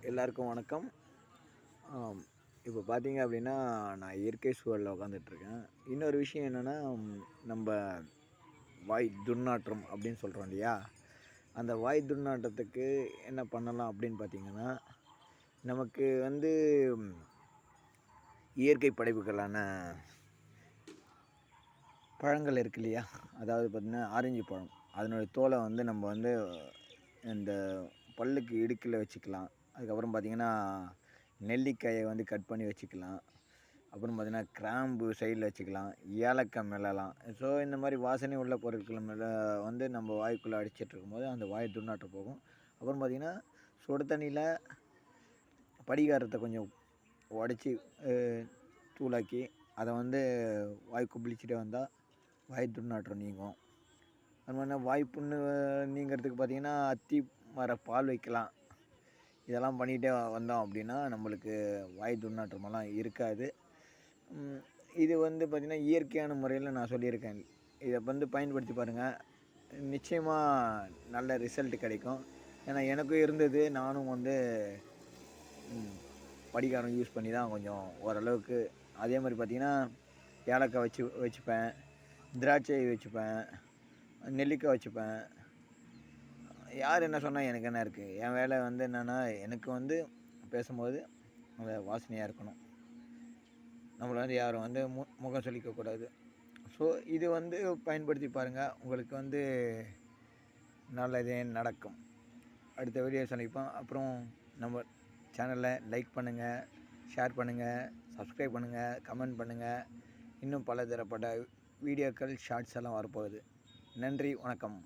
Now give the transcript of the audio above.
எல்லாருக்கும் வணக்கம். இப்போ பார்த்தீங்க அப்படின்னா, நான் இயற்கை சூழல்ல உட்காந்துட்ருக்கேன். இன்னொரு விஷயம் என்னென்னா, நம்ப வாய் துர்நாற்றம் அப்படின்னு சொல்கிறோம் இல்லையா? அந்த வாய் துர்நாற்றத்துக்கு என்ன பண்ணலாம் அப்படின்னு பார்த்தீங்கன்னா, நமக்கு வந்து ம், இயற்கை படைப்புகளான பழங்கள் இருக்கு இல்லையா? அதாவது பார்த்தீங்கன்னா, ஆரஞ்சு பழம். அதனுடைய தோலை வந்து நம்ம வந்து இந்த பல்லுக்கு இடுக்குல வச்சுக்கலாம். அதுக்கப்புறம் பார்த்தீங்கன்னா, நெல்லிக்காய வந்து கட் பண்ணி வச்சுக்கலாம். அப்புறம் பார்த்தீங்கன்னா, கிராம்பு சைடில வச்சுக்கலாம். ஏலக்காய் மெல்லலாம். ஸோ இந்த மாரி வாசனை உள்ள பொருட்கள் மேல வந்து நம்ம வாய்க்குள்ள அடிச்சிட்ருக்கும்போது, அந்த வாய் துர்நாற்றம் போகும். அப்புறம் பார்த்தீங்கன்னா, சுடு தண்ணீல படிகாரத்த கொஞ்சம் உடைச்சி அ தூளாக்கி, அத வந்து வாய் கொப்பளிச்சுட்டே வந்தா, வாய் துர்நாற்றம் நீங்கும். அது மாரினா வாய் புண்ணு நீங்கிறதுக்கு பார்த்தீங்கன்னா, அத்தி மர பால் வைக்கலாம். இதெல்லாம் பண்ணிகிட்டே வந்தோம் அப்படின்னா, நம்மளுக்கு வாய் துர்நாற்றமெல்லாம் இருக்காது. ம் இது வந்து பார்த்திங்கன்னா, இயற்கையான முறையில நான் சொல்லியிருக்கேன். இத வந்து பயன்படுத்தி பாருங்க. நிச்சயமா நல்ல ரிசல்ட் கிடைக்கும். ஏன்னா எனக்கும் இருந்தது. நானும் வந்து ம் படிகாரம் யூஸ் பண்ணி தான் கொஞ்சம் ஓரளவுக்கு அதே மாரி பார்த்தீங்கன்னா, ஏலக்காய் வச்சுப்பேன். திராட்சை வச்சுப்பேன். நெல்லிக்காய் வச்சுப்பேன். யார் என்ன சொன்னா எனக்கு என்ன இருக்கு? என் வேலை வந்து என்னன்னா, எனக்கு வந்து பேசும்போது அந்த வாசனையா இருக்கணும். நம்மள வந்து யாரும் வந்து முகம் சுளிக்கக்கூடாது. ஸோ இது வந்து பயன்படுத்தி பாருங்க. உங்களுக்கு வந்து நல்லதே நடக்கும். அடுத்த வீடியோ சந்திப்போம். அப்புறம் நம்ம சேனல லைக் பண்ணுங்க, ஷேர் பண்ணுங்க, சப்ஸ்கிரைப் பண்ணுங்க, கமெண்ட் பண்ணுங்க. இன்னும் பல தரப்பட்ட வீடியோக்கள், ஷார்ட்ஸ் எல்லாம் வரப்போகுது. நன்றி, வணக்கம்.